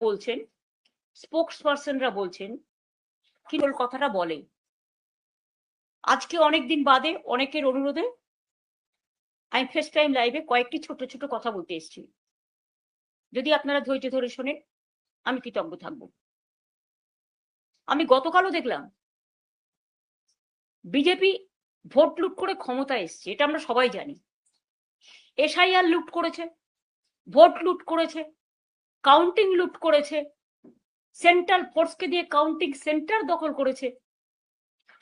বলছেন, স্পোক্স পার্সনরা বলছেন, কি কথাটা বলে। আজকে অনেকদিন বাদে অনেকের অনুরোধে আমি ফার্স্ট টাইম লাইভে কয়েকটি ছোট ছোট কথা বলতে এসেছি। যদি আপনারা ধৈর্য ধরে শোনেন আমি কৃতজ্ঞ থাকব। আমি গতকালও দেখলাম বিজেপি ভোট লুট করে ক্ষমতায় এসছে, এটা আমরা সবাই জানি। এসআইআর লুট করেছে, ভোট লুট করেছে, কাউন্টিং লুট করেছে, সেন্ট্রাল ফোর্সকে দিয়ে কাউন্টিং সেন্টার দখল করেছে,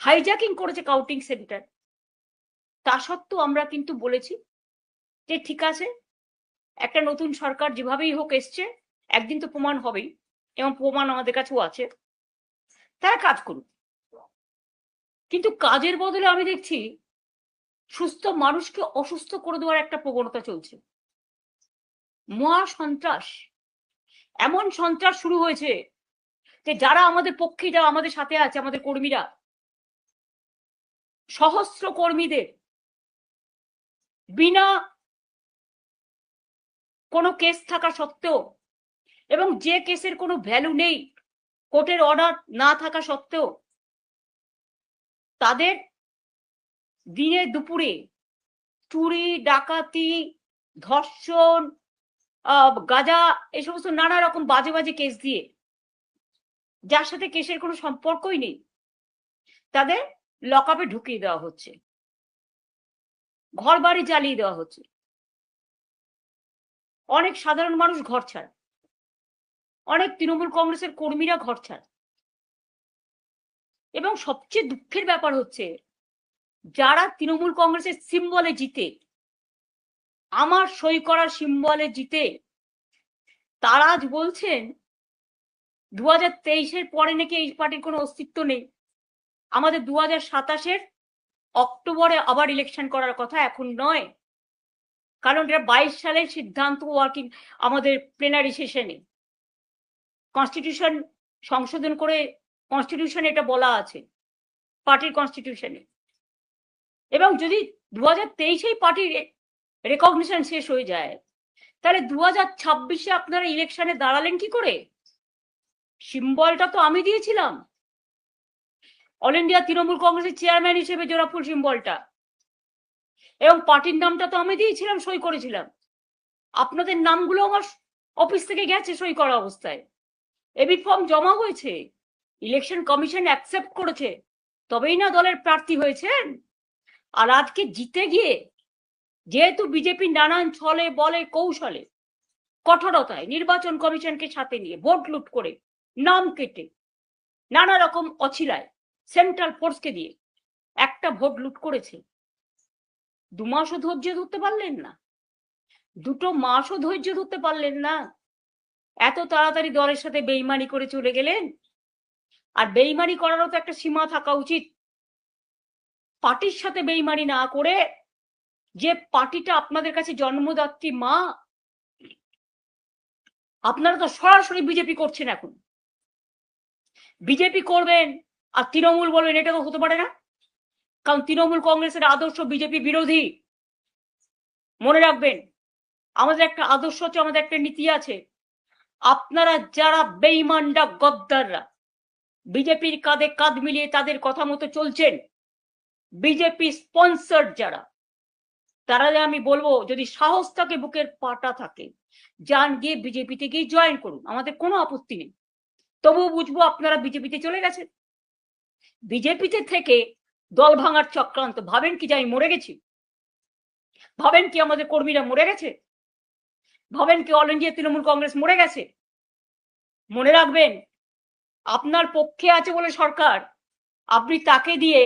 হাইজ্যাকিং করেছে কাউন্টিং সেন্টার। তা সত্ত্বেও আমরা কিন্তু বলেছি যে ঠিক আছে, একটা নতুন সরকার যেভাবেই হোক এসছে, একদিন তো প্রমাণ হবেই, এবং প্রমাণ আমাদের কাছেও আছে, তারা কাজ করুক। কিন্তু কাজের বদলে আমি দেখছি সুস্থ মানুষকে অসুস্থ করে দেওয়ার একটা প্রবণতা চলছে। মহা সন্ত্রাস, এমন সন্ত্রাস শুরু হয়েছে যে যারা আমাদের পক্ষে, যারা আমাদের সাথে আছে, আমাদের কর্মীরা, সহস্র কর্মীদের বিনা কোনো কেস থাকা সত্ত্বেও, এবং যে কেসের কোনো ভ্যালু নেই, কোর্টের অর্ডার না থাকা সত্ত্বেও, তাদের দিনে দুপুরে চুরি, ডাকাতি, ধর্ষণ, গাঁজা, এই সমস্ত নানা রকম বাজে বাজে কেস দিয়ে, যার সাথে কেসের কোনো সম্পর্কই নেই, তাদের লকআপে ঢুকিয়ে দেওয়া হচ্ছে, ঘর বাড়ি জ্বালিয়ে দেওয়া হচ্ছে, অনেক সাধারণ মানুষ ঘর ছাড়া, অনেক তৃণমূল কংগ্রেসের কর্মীরা ঘর ছাড়া। এবং সবচেয়ে দুঃখের ব্যাপার হচ্ছে, যারা তৃণমূল কংগ্রেসের সিম্বলে জিতে, আমার সই করার সিম্বলে জিতে, তারা আজ বলছেন 2023-এর পরে নাকি এই পার্টির কোনো অস্তিত্ব নেই, আমাদের 2027-এর অক্টোবরে আবার ইলেকশন করার কথা, এখন নয়। কারণ এটা 22 সালের সিদ্ধান্ত, ওয়ার্কিং আমাদের প্লেনারি সেশনে কনস্টিটিউশন সংশোধন করে কনস্টিটিউশনে এটা বলা আছে, পার্টির কনস্টিটিউশনে। এবং যদি 2023-এই পার্টির রেকগনিশন শেষ হয়ে যায়, তাহলে 2026-এ আপনারা ইলেকশনে দাঁড়ালেন কি করে? সিম্বলটা তো আমি দিয়েছিলাম, অল ইন্ডিয়া তৃণমূল কংগ্রেসের চেয়ারম্যান হিসেবে জোড়াফুল সিম্বলটা, এবং পার্টির নামটা তো আমি দিয়েছিলাম, সই করেছিলাম। আপনাদের নামগুলো আমার অফিস থেকে গেছে সই করা অবস্থায়, এবি ফর্ম জমা হয়েছে, ইলেকশন কমিশন অ্যাকসেপ্ট করেছে, তবেই না দলের প্রার্থী হয়েছেন। আর আজকে জিতে গিয়ে, যেহেতু বিজেপি নানান ছলে বলে কৌশলে কঠোরতায় নির্বাচন কমিশনকে সাথে নিয়ে ভোট লুট করে, নাম কেটে, নানা রকম অছিলায় সেন্ট্রাল ফোর্সকে দিয়ে একটা ভোট লুট করেছে, 2 মাসও ধৈর্য ধরতে পারলেন না, 2 মাসও ধৈর্য ধরতে পারলেন না, এত তাড়াতাড়ি দলের সাথে বেইমানি করে চলে গেলেন। আর বেইমানি করারও তো একটা সীমা থাকা উচিত। পার্টির সাথে বেইমানি না করে, যে পার্টিটা আপনাদের কাছে জন্মদাত্রী মা, আপনারা তো সরাসরি বিজেপি করছেন। এখন বিজেপি করবেন আর তৃণমূল বলবেন, এটা তো হতে পারে না, কারণ তৃণমূল কংগ্রেসের আদর্শ বিজেপি বিরোধী। মনে রাখবেন, আমাদের একটা আদর্শ আছে, আমাদের একটা নীতি আছে। আপনারা যারা বেইমানরা, গদ্দাররা, বিজেপির কাঁধে কাঁধ মিলিয়ে তাদের কথা মতো চলছেন, বিজেপি স্পন্সর যারা, তারা আমি বলবো, যদি সাহস থাকে, বুকের পাটা থাকে, যান গিয়ে বিজেপিতে গিয়ে জয়েন করুন, আমাদের কোনো আপত্তি নেই। তবুও বুঝবো আপনারা বিজেপিতে চলে গেছেন। বিজেপিতে থেকে দল ভাঙার চক্রান্ত, ভাবেন কি যে আমি মরে গেছি? ভাবেন কি আমাদের কর্মীরা মরে গেছে? ভাবেন কি অল ইন্ডিয়া তৃণমূল কংগ্রেস মরে গেছে? মনে রাখবেন, আপনার পক্ষে আছে বলে সরকার, আপনি তাকে দিয়ে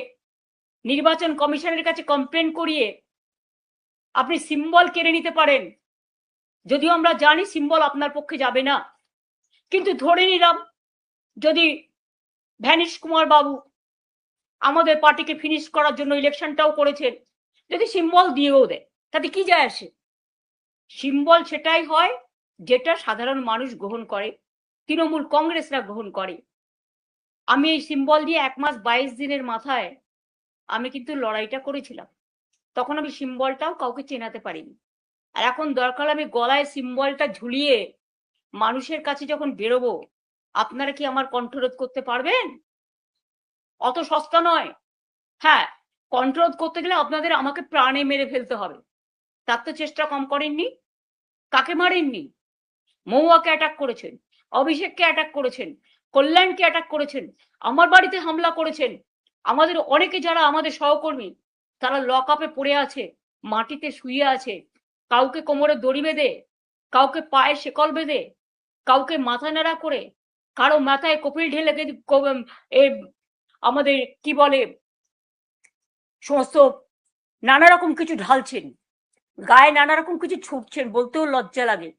নির্বাচন কমিশনের কাছে কমপ্লেন করিয়ে আপনি সিম্বল কেড়ে নিতে পারেন। যদিও আমরা জানি সিম্বল আপনার পক্ষে যাবে না, কিন্তু ধরে নিলাম যদি ভ্যানিশ কুমার বাবু আমাদের পার্টিকে ফিনিশ করার জন্য ইলেকশনটাও করেছেন, যদি সিম্বল দিয়েও দেয়, তাতে কি যায় আসে? সিম্বল সেটাই হয় যেটা সাধারণ মানুষ গ্রহণ করে, তৃণমূল কংগ্রেসরা গ্রহণ করে। আমি এই সিম্বল দিয়ে 1 মাস 22 দিনের মাথায় আমি কিন্তু লড়াইটা করেছিলাম, তখন আমি সিম্বলটাও কাউকে চেনাতে পারিনি। আর এখন দরকার আমি গলায় সিম্বলটা ঝুলিয়ে মানুষের কাছে যখন বেরোবো আপনারা কি আমার কণ্ঠরোধ করতে পারবেন? অত সস্তা নয়। হ্যাঁ, কণ্ঠরোধ করতে গেলে আপনাদের আমাকে প্রাণে মেরে ফেলতে হবে। তার তো চেষ্টা কম করেননি। কাকে মারেননি? মহুয়াকে অ্যাটাক করেছেন, অভিষেককে অ্যাটাক করেছেন, কল্যাণকে অ্যাটাক করেছেন, আমার বাড়িতে হামলা করেছেন। আমাদের অনেকে যারা আমাদের সহকর্মী তারা লক আপে পড়ে আছে, মাটিতে শুয়ে আছে, কাউকে কোমরে দড়ি বেঁধে, কাউকে পায়ে শেকল বেঁধে, কাউকে মাথা নেড়া করে, কারো মাথায় কপিল ঢেলে আমাদের কি বলে সমস্ত নানা রকম কিছু ঢালছেন, গায়ে নানা রকম কিছু ছুটছেন, বলতেও লজ্জা লাগে।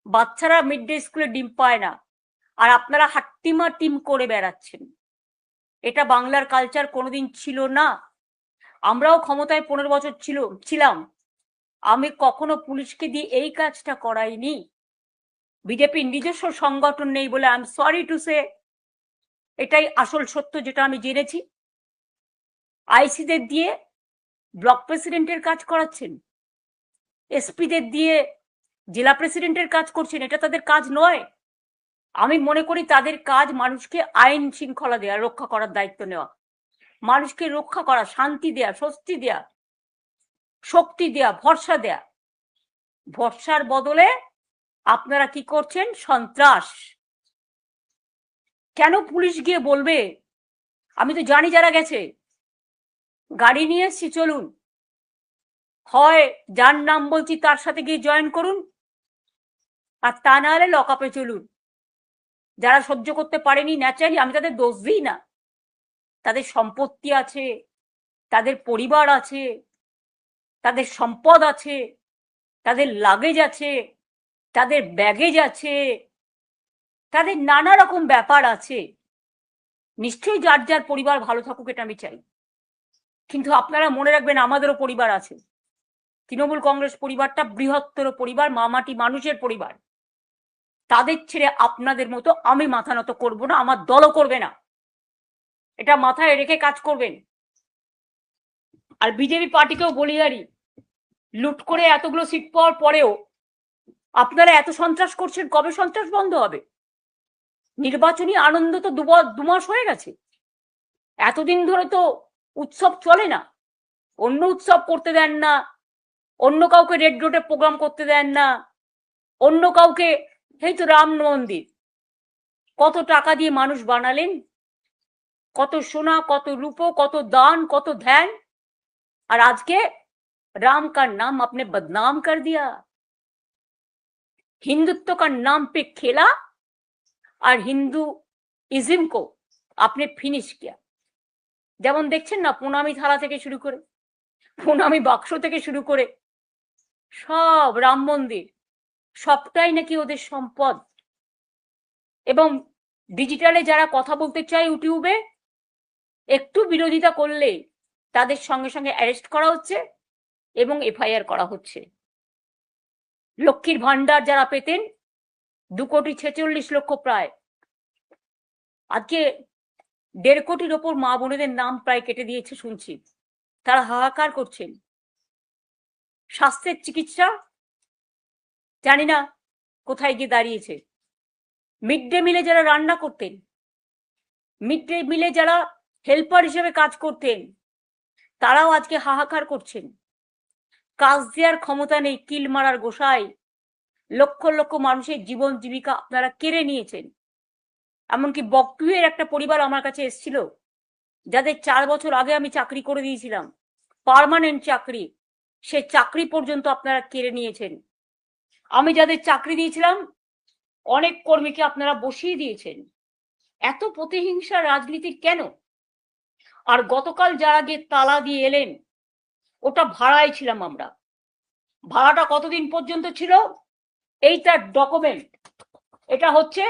বাচ্চারা মিড ডে স্কুলে ডিম পায় না, আর আপনারা হাট্টিমা টিম করে বেড়াচ্ছেন। এটা বাংলার কালচার কোনোদিন ছিল না। আমরাও ক্ষমতায় 15 বছর ছিলাম, আমি কখনো পুলিশকে দিয়ে এই কাজটা করাইনি। বিজেপির নিজস্ব সংগঠন নেই বলে I am sorry to say, এটাই আসল সত্য যেটা আমি জেনেছি। আইসিদের দিয়ে ব্লক প্রেসিডেন্টের কাজ করাচ্ছেন, এসপিদের দিয়ে জেলা প্রেসিডেন্টের কাজ করছেন, এটা তাদের কাজ নয়। আমি মনে করি তাদের কাজ মানুষকে আইন শৃঙ্খলা দেওয়া, রক্ষা করার দায়িত্ব নেওয়া, মানুষকে রক্ষা করা, শান্তি দেয়া, স্বস্তি দেয়া, শক্তি দেয়া, ভরসা দেয়া। ভরসার বদলে আপনারা কি করছেন? সন্ত্রাস। কেন পুলিশ গিয়ে বলবে? আমি তো জানি যারা গেছে, গাড়ি নিয়ে এসছি চলুন, হয় যার নাম বলছি তার সাথে গিয়ে জয়েন করুন, আর তা না হলে লক আপে চলুন। যারা সহ্য করতে পারেনি ন্যাচারালি, আমি তাদের দোষ দিই না। তাদের সম্পত্তি আছে, তাদের পরিবার আছে, তাদের সম্পদ আছে, তাদের লাগেজ আছে, তাদের ব্যাগেজ আছে, তাদের নানা রকম ব্যাপার আছে। নিশ্চয়ই যার যার পরিবার ভালো থাকুক, এটা আমি চাই। কিন্তু আপনারা মনে রাখবেন আমাদেরও পরিবার আছে। তৃণমূল কংগ্রেস পরিবারটা বৃহত্তর পরিবার, মামাটি মানুষের পরিবার। তাদের ছেড়ে আপনাদের মতো আমি মাথা নত করব না, আমার দলও করবে না। এটা মাথায় রেখে কাজ করবেন। আর বিজেপি পার্টিকেও বলি, লুট করে এতগুলো সিট পাওয়ার পরেও আপনারা এত সন্ত্রাস করছেন, কবে সন্ত্রাস বন্ধ হবে? নির্বাচনী আনন্দ তো 2 মাস হয়ে গেছে, এতদিন ধরে তো উৎসব চলে না। অন্য উৎসব করতে দেন না, অন্য কাউকে রেড রোডে প্রোগ্রাম করতে দেন না, অন্য কাউকে, এই তো রাম মন্দির কত টাকা দিয়ে মানুষ বানালেন, কত সোনা, কত রূপো, কত দান, কত ধ্যান, আর আজকে राम का नाम आपने बदनाम कर दिया, हिंदुत्व का नाम पे खेला और हिंदुइज्म को आपने फिनिश किया। যেমন দেখছেন না, প্রণামী থালা থেকে শুরু করে, প্রণামী বাক্স থেকে শুরু করে সব রাম মন্দির, সবটাই নাকি ওদের সম্পদ। এবং ডিজিটালে যারা কথা বলতে চায় ইউটিউবে, একটু বিরোধিতা করলে তাদের সঙ্গে সঙ্গে অ্যারেস্ট করা হচ্ছে এবং এফআইআর করা হচ্ছে। লক্ষ্মীর ভান্ডার যারা পেতেন 2,46,00,000 প্রায়, আজকে 1.5 কোটির ওপর মা বোনেদের নাম প্রায় কেটে দিয়েছে শুনছি। তারা হাহাকার করছেন। স্বাস্থ্যের চিকিৎসা জানি না কোথায় গিয়ে দাঁড়িয়েছে। মিড ডে মিলে যারা রান্না করতেন, মিড ডে মিলে যারা হেল্পার হিসেবে কাজ করতেন, তারাও আজকে হাহাকার করছেন। কাজ দেওয়ার ক্ষমতা নেই, কিল মারার গোসাই। লক্ষ লক্ষ মানুষের জীবন জীবিকা আপনারা কেড়ে নিয়েছেন। এমনকি বকটুয়ের একটা পরিবার আমার কাছে এসেছিল, যাদের 4 বছর আগে আমি চাকরি করে দিয়েছিলাম, পার্মানেন্ট চাকরি, সে চাকরি পর্যন্ত আপনারা কেড়ে নিয়েছেন। আমি যাদের চাকরি দিয়েছিলাম অনেক কর্মীকে আপনারা বসিয়ে দিয়েছেন। এত প্রতিহিংসা রাজনীতি কেন? আর গতকাল যারা গিয়ে তালা দিয়ে এলেন, ওটা ভাড়ায় ছিলাম আমরা। ভাড়াটা কতদিন পর্যন্ত ছিল? এই তার ডকুমেন্ট। এটা হচ্ছে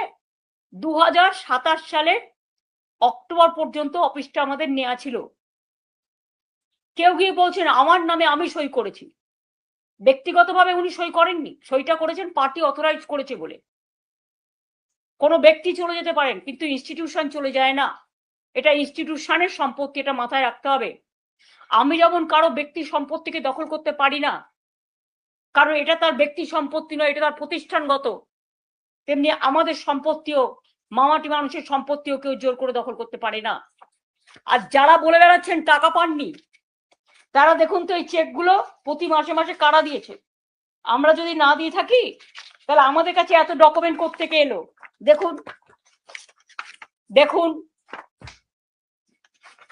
2027 সালের অক্টোবর পর্যন্ত অফিসটা আমাদের নেওয়া ছিল। কেউ গিয়ে বলছেন আমার নামে আমি সই করেছি। ব্যক্তিগতভাবে উনি সই করেননি, সইটা করেছেন পার্টি অথরাইজ করেছে বলে। কোনো ব্যক্তি চলে যেতে পারেন, কিন্তু ইনস্টিটিউশন চলে যায় না। এটা ইনস্টিটিউশনের সম্পত্তি, এটা মাথায় রাখতে হবে। আমি যেমন কারো ব্যক্তি সম্পত্তিকে দখল করতে পারি না, কারণ এটা তার ব্যক্তি সম্পত্তি নয়, এটা তার প্রতিষ্ঠানগত। তেমনি আমাদের সম্পত্তিও, মামাটি মানুষের সম্পত্তিও কেউ জোর করে দখল করতে পারে না। আর যারা বলে বেড়াচ্ছেন টাকা পাননি, তারা দেখুন তো এই চেকগুলো প্রতি মাসে মাসে কারা দিয়েছে। আমরা যদি না দিয়ে থাকি তাহলে আমাদের কাছে এত ডকুমেন্ট কোত্থেকে এলো? দেখুন দেখুন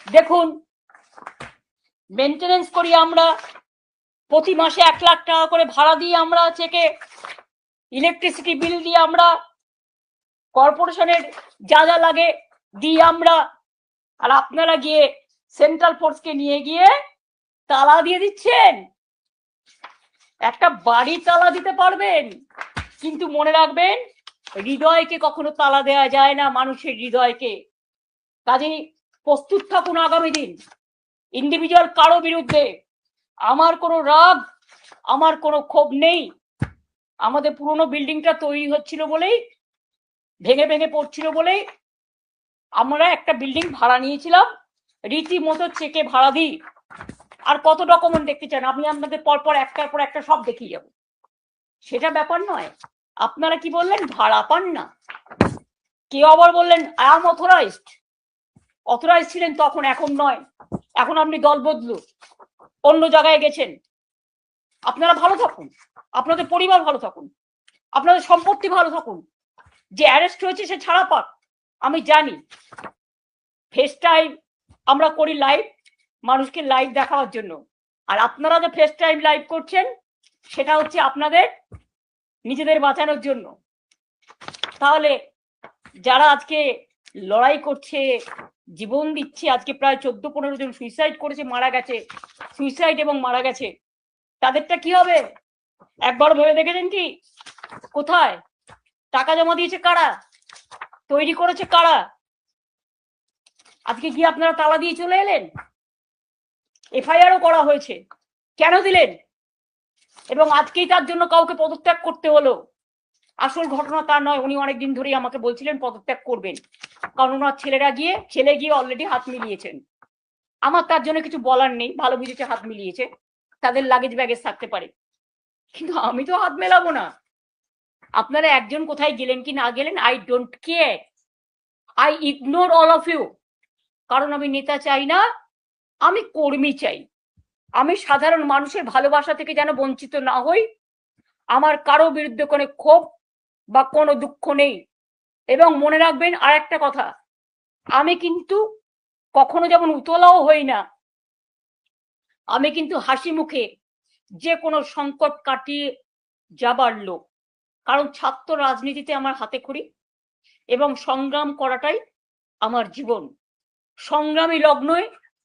দেখুন, মেনটেনেন্স করি আমরা, প্রতি মাসে 1 লাখ টাকা করে ভাড়া দিই আমরা চেকে, ইলেকট্রিসিটি বিল দিয়ে আমরা, কর্পোরেশনের যা যা লাগে দিই আমরা। আর আপনারা গিয়ে সেন্ট্রাল ফোর্সকে নিয়ে গিয়ে তালা দিয়ে দিচ্ছেন। একটা বাড়ি তালা দিতে পারবেন, কিন্তু মনে রাখবেন হৃদয়কে কখনো তালা দেওয়া যায় না, মানুষের হৃদয়কে। কাজেই প্রস্তুত থাকুন আগামী দিন ইন্ডিভিজুয়াল কারো বিরুদ্ধে। আমার কোনো রাগ, আমার কোনো ক্ষোভ নেই। আমাদের পুরনো বিল্ডিংটা তৈরি হচ্ছিল বলেই, ভেঙে ভেঙে পড়ছিল বলেই আমরা একটা বিল্ডিং ভাড়া নিয়েছিলাম, রীতিমতো চেকে ভাড়া দিই। আর কত ডকুমেন্ট দেখতে চান? আমি আপনাদের পরপর একটার পর একটা সব দেখিয়ে যাব, সেটা ব্যাপার নয়। আপনারা কি বললেন? ভাড়া পান না। কেউ আবার বললেন আই এম অথরাইজড। অথরাইজ ছিলেন তখন, এখন নয়। এখন আপনি দল বদলু, অন্য জায়গায় গেছেন। আপনারা ভালো থাকুন, আপনাদের পরিবার ভালো থাকুন, আপনাদের সম্পত্তি ভালো থাকুন। যে অ্যারেস্ট হয়েছে সে ছাড়া পাক। আমি জানি ফেস টাইম আমরা করি লাইভ, মানুষকে লাইভ দেখানোর জন্য। আর আপনারা যে ফেস টাইম লাইভ করছেন সেটা হচ্ছে আপনাদের নিজেদের বাঁচানোর জন্য। তাহলে যারা আজকে লড়াই করছে, জীবন দিচ্ছে, আজকে প্রায় 14-15 জন সুইসাইড করেছে, মারা গেছে, সুইসাইড এবং মারা গেছে, তাদেরটা কি হবে? একবার ভেবে দেখেছেন কি? কোথায় টাকা জমা দিয়েছে কারা? তৈরি করেছে কারা? আজকে কি আপনারা তালা দিয়ে চলে এলেন? এফআইআরও করা হয়েছে, কেন দিলেন? এবং আজকেই তার জন্য কাউকে পদত্যাগ করতে হলো। আসল ঘটনা তা নয়। উনি অনেকদিন ধরেই আমাকে বলছিলেন পদত্যাগ করবেন, কারণ ওনার ছেলে গিয়ে অলরেডি হাত মিলিয়েছেন। আমার তার জন্য কিছু বলার নেই, ভালো বুঝেছে হাত মিলিয়েছে, তাদের লাগেজ ব্যাগেজ থাকতে পারে, কিন্তু আমি তো হাত মেলাবো না। আপনারা একজন কোথায় গেলেন কি না গেলেন, I don't care, I ignore all of you. কারণ আমি নেতা চাই না, আমি কর্মী চাই। আমি সাধারণ মানুষের ভালোবাসা থেকে যেন বঞ্চিত না হই। আমার কারো বিরুদ্ধে কোনো ক্ষোভ বা কোনো দুঃখ নেই। এবং মনে রাখবেন আর একটা কথা, আমি কিন্তু কখনো যেমন উতলাও হই না, আমি কিন্তু হাসি মুখে যে কোনো সংকট কাটিয়ে যাবার লোক। কারণ ছাত্র রাজনীতিতে আমার হাতে খড়ি এবং সংগ্রাম করাটাই আমার জীবন। সংগ্রামী লগ্নে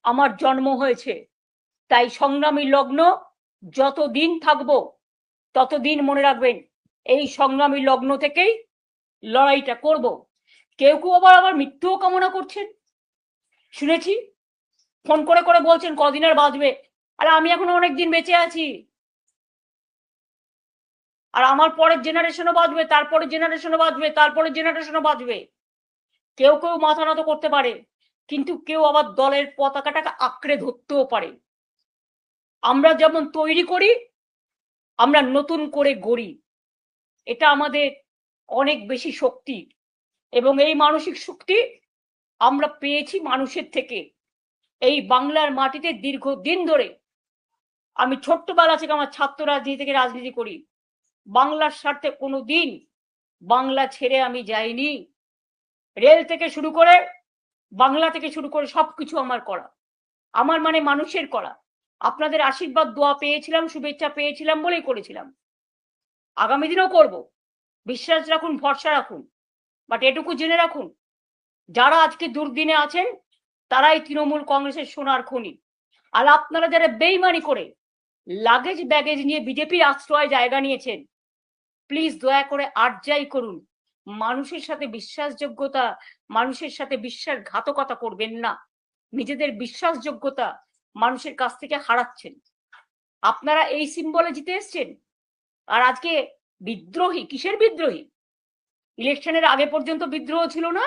আমার জন্ম হয়েছে, তাই সংগ্রামী লগ্ন যতদিন থাকবো ততদিন মনে রাখবেন এই সংগ্রামী লগ্ন থেকেই লড়াইটা করব। কেউ কেউ আবার মৃত্যুও কামনা করছেন, শুনেছি ফোন করে করে বলছেন কদিন আর বাঁচবে। আরে আমি এখনো অনেক দিন বেঁচে আছি, আর আমার পরের জেনারেশনও বাঁচবে, তারপরের জেনারেশনও বাঁচবে, তারপরের জেনারেশনও বাঁচবে। কেউ কেউ মাথা নত করতে পারে, কিন্তু কেউ আবার দলের পতাকাটাকে আঁকড়ে ধরতেও পারে। আমরা যেমন তৈরি করি, আমরা নতুন করে গড়ি, এটা আমাদের অনেক বেশি শক্তি। এবং এই মানসিক শক্তি আমরা পেয়েছি মানুষের থেকে। এই বাংলার মাটিতে দীর্ঘদিন ধরে, আমি ছোট্টবেলা থেকে আমার ছাত্র রাজনীতি থেকে রাজনীতি করি, বাংলার স্বার্থে কোনোদিন বাংলা ছেড়ে আমি যাইনি। রেল থেকে শুরু করে, বাংলা থেকে শুরু করে সবকিছু আমার করা, আমার মানে মানুষের করা। আপনাদের আশীর্বাদ দোয়া পেয়েছিলাম, শুভেচ্ছা পেয়েছিলাম বলেই করেছিলাম, আগামী দিনেও করব। বিশ্বাস রাখুন, ভরসা রাখুন। বাট এটুকু জেনে রাখুন, যারা আজকে দুর্দিনে আছেন তারাই তৃণমূল কংগ্রেসের সোনার খনি। আর আপনারা যারা বেইমানি করে লাগেজ ব্যাগেজ নিয়ে বিজেপির আশ্রয় জায়গা নিয়েছেন, প্লিজ দয়া করে আর যাই করুন, মানুষের সাথে বিশ্বাসযোগ্যতা, মানুষের সাথে বিশ্বাসঘাতকতা করবেন না। নিজেদের বিশ্বাসযোগ্যতা মানুষের কাছ থেকে হারাচ্ছেন। আপনারা এই সিম্বলে জিতে এসছেন, আর আজকে বিদ্রোহী। কিসের বিদ্রোহী? ইলেকশনের আগে পর্যন্ত বিদ্রোহ ছিল না?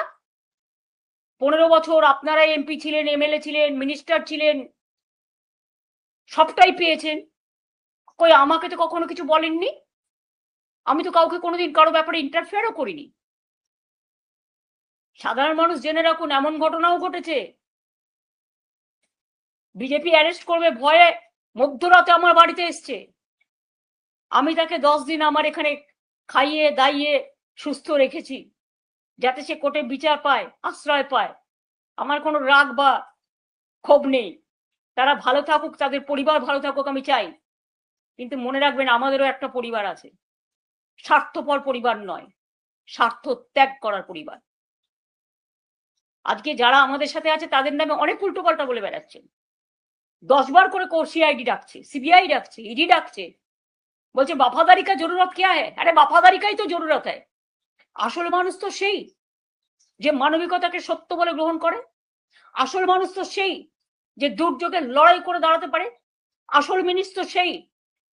15 বছর আপনারা এমপি ছিলেন, এমএলএ ছিলেন, মিনিস্টার ছিলেন, সবটাই পেয়েছেন। কই আমাকে তো কখনো কিছু বলেননি। আমি তো কাউকে কোনোদিন কারো ব্যাপারে ইন্টারফেয়ারও করিনি। সাধারণ মানুষ জেনে রাখুন, এমন ঘটনাও ঘটেছে, বিজেপি অ্যারেস্ট করবে ভয়ে মধ্যরাতে আমার বাড়িতে এসছে। আমি তাকে 10 দিন আমার এখানে খাইয়ে দাইয়ে সুস্থ রেখেছি, যাতে সে কোর্টে বিচার পায়, আশ্রয় পায়। আমার কোনো রাগ বা ক্ষোভ নেই, তারা ভালো থাকুক, তাদের পরিবার ভালো থাকুক, আমি চাই। কিন্তু মনে রাখবেন, আমাদেরও একটা পরিবার আছে, স্বার্থপর পরিবার নয়, স্বার্থ ত্যাগ করার পরিবার। আজকে যারা আমাদের সাথে আছে তাদের নামে অনেক উল্টোপাল্টা বলে বেড়াচ্ছেন। 10 বার করে সিআইডি ডাকছে, সিবিআই ডাকছে, ইডি ডাকছে, বলছে वफादारी का जरूरत क्या है। अरे वफादारी का ही तो जरूरत है। আসল মানুষ তো সেই যে মানবিকতাকে সত্য বলে গ্রহণ করে। আসল মানুষ তো সেই যে দুর্যোগে লড়াই করে দাঁড়াতে পারে। আসল মানুষ তো সেই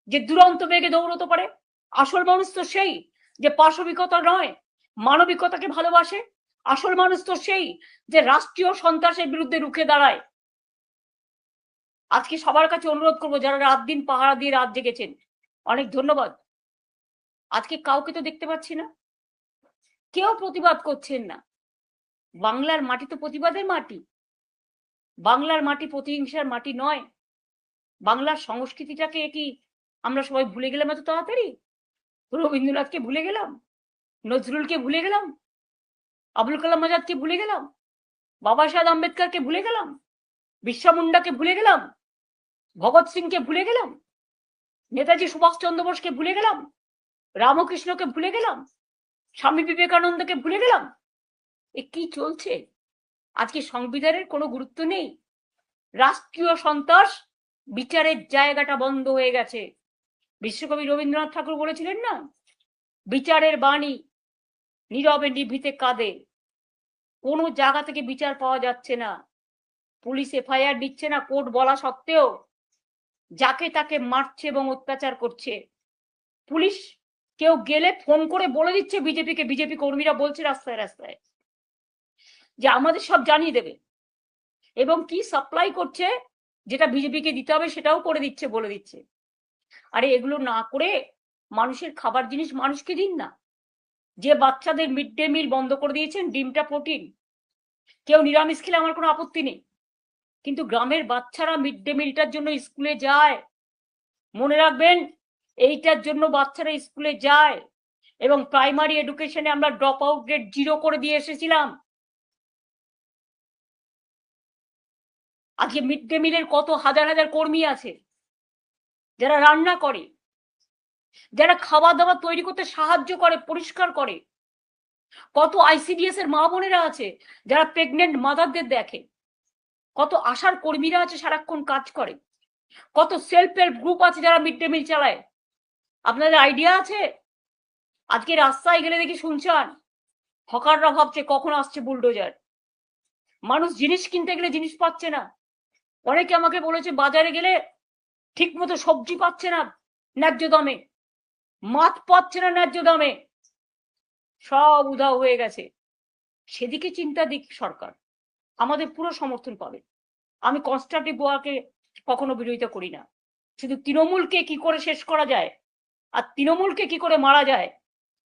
যে দুরন্ত বেগে দৌড়তে পারে। আসল মানুষ তো সেই যে পাশবিকতা নয়, মানবিকতাকে ভালোবাসে। আসল মানুষ তো সেই যে রাষ্ট্রীয় সন্ত্রাসের বিরুদ্ধে রুখে দাঁড়ায়। আজকে সবার কাছে অনুরোধ করবো, যারা রাত দিন পাহারা দিয়ে রাত জেগেছেন, অনেক ধন্যবাদ। আজকে কাউকে তো দেখতে পাচ্ছি না, কেউ প্রতিবাদ করছেন না। বাংলার মাটি তো প্রতিবাদের মাটি, বাংলার মাটি প্রতিহিংসার মাটি নয়। বাংলার সংস্কৃতিটাকে কি আমরা সবাই ভুলে গেলাম এত তাড়াতাড়ি? রবীন্দ্রনাথকে ভুলে গেলাম, নজরুলকে ভুলে গেলাম, আবুল কালাম আজাদকে ভুলে গেলাম, বাবা সাহেব আম্বেদকরকে ভুলে গেলাম, বিরসা মুন্ডাকে ভুলে গেলাম, ভগৎ সিংকে ভুলে গেলাম, নেতাজি সুভাষচন্দ্র বোসকে ভুলে গেলাম, রামকৃষ্ণকে ভুলে গেলাম, স্বামী বিবেকানন্দকে ভুলে গেলাম। এ কি চলছে? আজকে সংবিধানের কোনো গুরুত্ব নেই। রাষ্ট্রীয় সন্ত্রাস, বিচারের জায়গাটা বন্ধ হয়ে গেছে। বিশ্বকবি রবীন্দ্রনাথ ঠাকুর বলেছিলেন না, বিচারের বাণী নীরবে নিভৃতে কাঁদে। কোনো জায়গা থেকে বিচার পাওয়া যাচ্ছে না, পুলিশ এফআইআর দিচ্ছে না কোর্ট বলা সত্ত্বেও, যাকে তাকে মারছে এবং অত্যাচার করছে। পুলিশ কেউ গেলে ফোন করে বলে দিচ্ছে বিজেপিকে, বিজেপি কর্মীরা বলছে রাস্তায় রাস্তায় যে আমাদের সব জানিয়ে দেবে, এবং কি সাপ্লাই করছে যেটা বিজেপিকে দিতে হবে সেটাও করে দিচ্ছে, বলে দিচ্ছে। আরে এগুলো না করে মানুষের খাবার জিনিস মানুষকে দিন না। যে বাচ্চাদের মিড ডে মিল বন্ধ করে দিয়েছেন, ডিমটা প্রোটিন, কেউ নিরামিষ খেলে আমার কোনো আপত্তি নেই, কিন্তু গ্রামের বাচ্চারা মিড ডে মিলটার জন্য স্কুলে যায়। মনে রাখবেন, এইটার জন্য বাচ্চারা স্কুলে যায়। এবং প্রাইমারি এডুকেশনে আমরা ড্রপ আউট রেট 0 করে দিয়ে এসেছিলাম। আজকে মিড ডে মিলের কত হাজার হাজার কর্মী আছে যারা রান্না করে, যারা খাওয়া দাওয়া তৈরি করতে সাহায্য করে, পরিষ্কার করে। কত আইসিডিএস এর মা বোনেরা আছে যারা প্রেগনেন্ট মাদারদের দেখে। কত আশার কর্মীরা আছে সারাক্ষণ কাজ করে। কত সেলফ হেল্প গ্রুপ আছে যারা মিড ডে মিল চালায়। আপনাদের আইডিয়া আছে? আজকে রাস্তায় গেলে দেখি শুনছেন হকাররা ভাবছে কখন আসছে বুলডোজার। মানুষ জিনিস কিনতে গেলে জিনিস পাচ্ছে না। অনেকে আমাকে বলেছে বাজারে গেলে ঠিক মতো সবজি পাচ্ছে না ন্যায্য দামে, মাছ পাচ্ছে না ন্যায্য দামে, সব উধাও হয়ে গেছে। সেদিকে চিন্তা দিক সরকার, আমাদের পুরো সমর্থন পাবে। আমি কনস্ট্রাকটিভ ওয়ার্কে কখনো বিরোধিতা করি না। শুধু তৃণমূলকে কি করে শেষ করা যায়, আর তৃণমূলকে কি করে মারা যায়,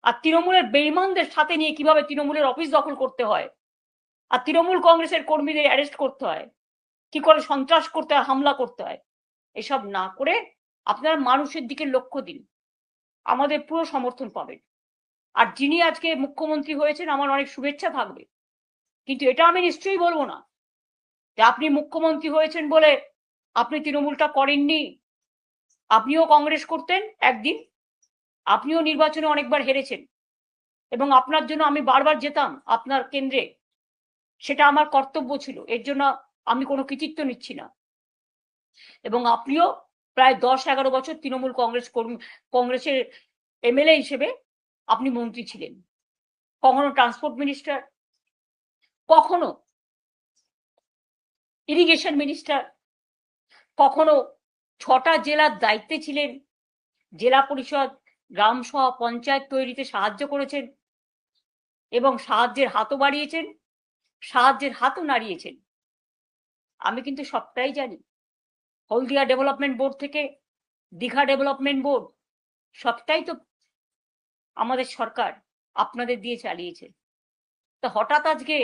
আর তৃণমূলের বেঈমানদের সাথে নিয়ে কিভাবে তৃণমূলের অফিস দখল করতে হয়, আর তৃণমূল কংগ্রেসের কর্মীদের অ্যারেস্ট করতে হয়, কি করে সন্ত্রাস করতে হয়, হামলা করতে হয়, এসব না করে আপনারা মানুষের দিকে লক্ষ্য দিন, আমাদের পুরো সমর্থন পাবেন। আর যিনি আজকে মুখ্যমন্ত্রী হয়েছেন, আমার অনেক শুভেচ্ছা থাকবে, কিন্তু এটা আমি নিশ্চয়ই বলবো না যে আপনি মুখ্যমন্ত্রী হয়েছেন বলে আপনি তৃণমূলটা করেননি। আপনিও কংগ্রেস করতেন একদিন, আপনিও নির্বাচনে অনেকবার হেরেছেন, এবং আপনার জন্য আমি বারবার যেতাম আপনার কেন্দ্রে, সেটা আমার কর্তব্য ছিল, এর জন্য আমি কোনো কৃতিত্ব নিচ্ছি না। এবং আপনিও প্রায় 10-11 বছর তৃণমূল কংগ্রেসের এমএলএ হিসেবে আপনি মন্ত্রী ছিলেন, কখনো ট্রান্সপোর্ট মিনিস্টার, কখনো ইরিগেশন মিনিস্টার, কখনো 6টা জেলার দায়িত্বে ছিলেন, জেলা পরিষদ, গ্রাম সভা, পঞ্চায়েত তৈরিতে সাহায্য করেছেন, এবং সাহায্যের হাতও বাড়িয়েছেন, সাহায্যের হাতও নাড়িয়েছেন। আমি কিন্তু সবটাই জানি। হলদিয়া ডেভেলপমেন্ট বোর্ড থেকে দীঘা ডেভেলপমেন্ট বোর্ড, সবটাই তো আমাদের সরকার আপনাদের দিয়ে চালিয়েছে। তা হঠাৎ আজকে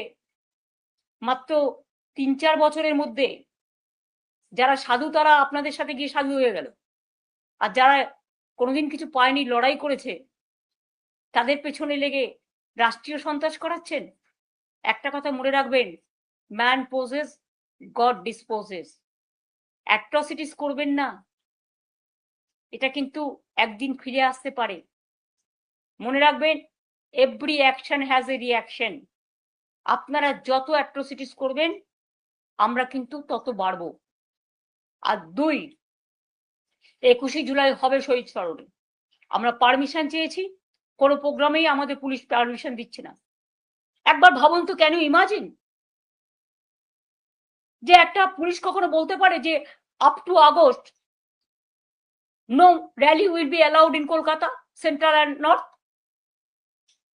মাত্র ৩-৪ বছরের মধ্যে যারা সাধু তারা আপনাদের সাথে গিয়ে সাধু হয়ে গেল, আর যারা কোনোদিন কিছু পায়নি, লড়াই করেছে, তাদের পেছনে লেগে রাষ্ট্রীয় সন্ত্রাস করাচ্ছেন। একটা কথা মনে রাখবেন, man poses, god disposes. Atrocities করবেন না, এটা কিন্তু একদিন ফিরে আসতে পারে। মনে রাখবেন, every action has a reaction. আপনারা যত অ্যাট্রসিটিস করবেন আমরা কিন্তু তত বাড়বো। আর ২, ২১শে জুলাই হবে শহীদ স্মরণে। আমরা পারমিশন চেয়েছি, কোনো প্রোগ্রামেই আমাদের পুলিশ পারমিশন দিচ্ছে না। একবার ভাবুন তো, কেন ইমাজিন যে একটা পুলিশ কখনো বলতে পারে যে up to August no rally will be allowed in Kolkata central and north?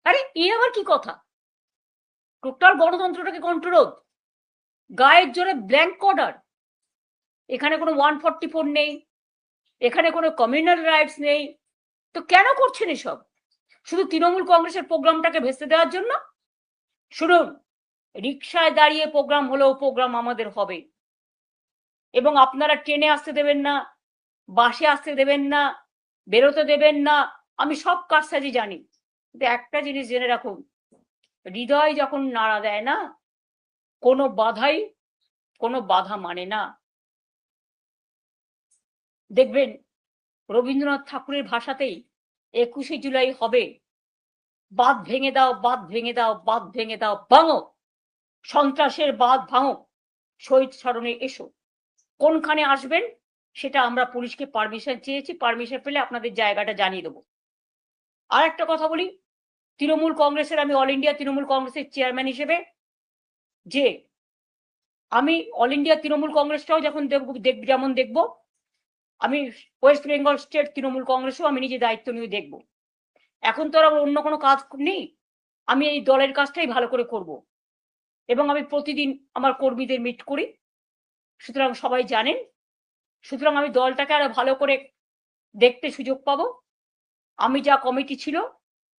আরে এ আবার কি কথা? টোটাল গণতন্ত্রটাকে কন্ট্রোল, গায়ের জোরে ব্ল্যাঙ্ক অর্ডার। এখানে কোনো 144 নেই, এখানে কোনো কমিউনাল রাইটস নেই। তো কেন করছেন এসব? শুধু তৃণমূল কংগ্রেসের প্রোগ্রামটাকে ভেস্তে দেওয়ার জন্য? শুনুন, রিকশায় দাঁড়িয়ে প্রোগ্রাম হলেও প্রোগ্রাম আমাদের হবে, এবং আপনারা ট্রেনে আসতে দেবেন না, বাসে আসতে দেবেন না, বেরোতে দেবেন না। আমি সব কারসাজি জানি, কিন্তু একটা জিনিস জেনে রাখুন, হৃদয় যখন নাড়া দেয় না, কোনো বাধাই কোনো বাধা মানে না। দেখবেন রবীন্দ্রনাথ ঠাকুরের ভাষাতেই ২১শে জুলাই হবে, বাঁধ ভেঙে দাও, বাঁধ ভেঙে দাও, বাঁধ ভেঙে দাও, ভাঙো সন্ত্রাসের বাঁধ ভাঙো, শহীদ স্মরণে এসো। কোনখানে আসবেন সেটা আমরা পুলিশকে পারমিশন চেয়েছি, পারমিশন পেলে আপনাদের জায়গাটা জানিয়ে দেবো। আর একটা কথা বলি, তৃণমূল কংগ্রেসের, আমি অল ইন্ডিয়া তৃণমূল কংগ্রেসের চেয়ারম্যান হিসেবে, যে আমি অল ইন্ডিয়া তৃণমূল কংগ্রেসটাও যখন যেমন দেখব, আমি ওয়েস্ট বেঙ্গল স্টেট তৃণমূল কংগ্রেসও আমি নিজে দায়িত্ব নিয়ে দেখব। এখন তো আর অন্য কোনো কাজ নেই, আমি এই দলের কাজটাই ভালো করে করব, এবং আমি প্রতিদিন আমার কর্মীদের মিট করি, সুতরাং সবাই জানেন। সুতরাং আমি দলটাকে আরো ভালো করে দেখতে সুযোগ পাবো। আমি যা কমিটি ছিল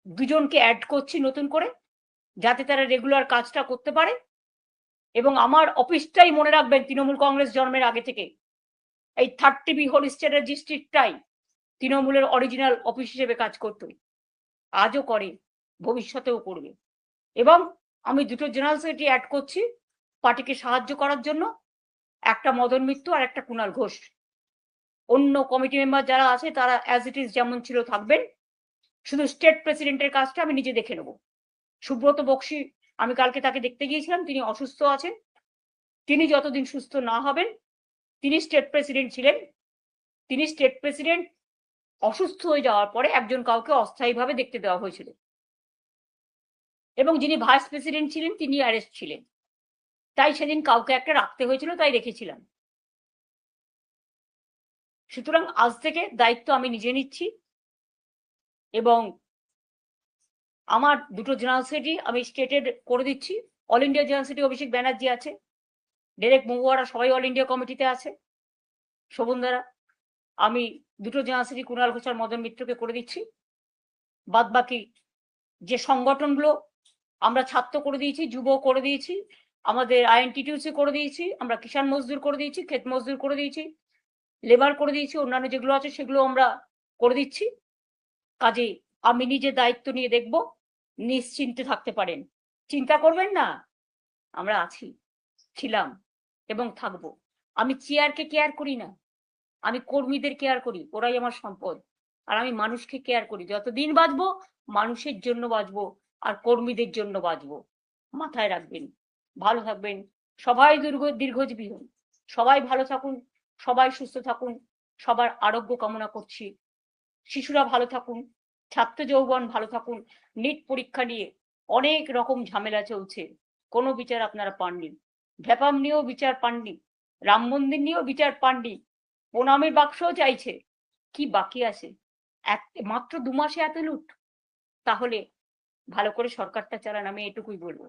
২ জনকে অ্যাড করছি নতুন করে, যাতে তারা রেগুলার কাজটা করতে পারে। এবং আমার অফিসটাই মনে রাখবেন, তৃণমূল কংগ্রেস জন্মের আগে থেকে এই 30B হোল স্টেটের ডিস্ট্রিক্টটাই তৃণমূলের অরিজিনাল অফিস হিসেবে কাজ করত, আজও করে, ভবিষ্যতেও করবে। এবং আমি 2টো জেনারেল সেক্রেটারি অ্যাড করছি পার্টিকে সাহায্য করার জন্য, একটা মদন মিত্র আর একটা কুণাল ঘোষ। অন্য কমিটি মেম্বার যারা আছে তারা অ্যাজ ইট ইজ যেমন ছিল থাকবেন, শুধু স্টেট প্রেসিডেন্টের কাজটা আমি নিজে দেখে নেব। সুব্রত বক্সি, আমি কালকে তাকে দেখতে গিয়েছিলাম, তিনি অসুস্থ আছেন। তিনি যতদিন সুস্থ না হবেন, তিনি স্টেট প্রেসিডেন্ট ছিলেন, তিনি স্টেট প্রেসিডেন্ট অসুস্থ হয়ে যাওয়ার পরে একজন কাউকে অস্থায়ীভাবে দেখতে দেওয়া হয়েছিল, এবং যিনি ভাইস প্রেসিডেন্ট ছিলেন তিনি অ্যারেস্ট ছিলেন, তাই সেদিন কাউকে একটা রাখতে হয়েছিল, তাই রেখেছিলাম। সুতরাং আজ থেকে দায়িত্ব আমি নিজে নিচ্ছি, এবং আমার 2টো জেনারেল সেক্রেটারি আমি স্টেটের করে দিচ্ছি। All India general secretary Abhishek Banerjee আছে, ডেরেক মহুয়ারা সবাই অল ইন্ডিয়া কমিটিতে আছে, শোভন দ্বারা। আমি 2টো জেনারেল সেক্রেটারি কুণাল ঘোষ আর মদন মিত্রকে করে দিচ্ছি। বাদ বাকি যে সংগঠনগুলো আমরা ছাত্র করে দিয়েছি, যুব করে দিয়েছি, আমাদের আইএনটিটিউসি করে দিয়েছি, আমরা কিষাণ মজদুর করে দিয়েছি, ক্ষেত মজদুর করে দিয়েছি, লেবার করে দিয়েছি, অন্যান্য যেগুলো আছে সেগুলো আমরা করে দিচ্ছি। কাজে আমি নিজে দায়িত্ব নিয়ে দেখব, নিশ্চিন্তে থাকতে পারেন, চিন্তা করবেন না, আমরা আছি, ছিলাম এবং থাকবো। আমি চেয়ারকে কেয়ার করি না, আমি কর্মীদের কেয়ার করি, ওরাই আমার সম্পদ। আর আমি মানুষকে কেয়ার করি, যতদিন বাঁচবো মানুষের জন্য বাঁচবো আর কর্মীদের জন্য বাঁচবো। মাথায় রাখবেন, ভালো থাকবেন, সবাই দীর্ঘজীবী হন, সবাই ভালো থাকুন, সবাই সুস্থ থাকুন, সবার আরোগ্য কামনা করছি। শিশুরা ভালো থাকুন, ছাত্র যৌবন ভালো থাকুন। নিট পরীক্ষা নিয়ে অনেক রকম ঝামেলা চলছে, কোনো বিচার আপনারা পাননি, ভ্যাপাম নিয়েও বিচার পাননি, রাম মন্দির নিয়েও বিচার পাননি, প্রণামের বাক্সও চাইছে, কি বাকি আছে? মাত্র 2 মাসে এত লুট? তাহলে ভালো করে সরকারটা চালান, আমি এটুকুই বলবো।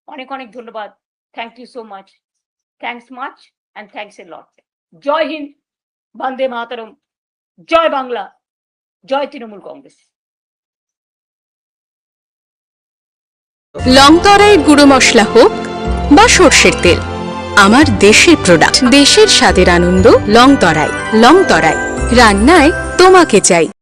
অনেক অনেক ধন্যবাদ, thank you so much, thanks much and thanks a lot. জয় হিন্দ, বন্দে মাতরম, জয় বাংলা, জয় তৃণমূল কংগ্রেস। লংতরাইয়ের গুঁড়ো মশলা হোক বা সর্ষের তেল, আমার দেশের প্রোডাক্ট, দেশের স্বাদের আনন্দ। লংতরাই, লংতরাই, রান্নায় তোমাকে চাই।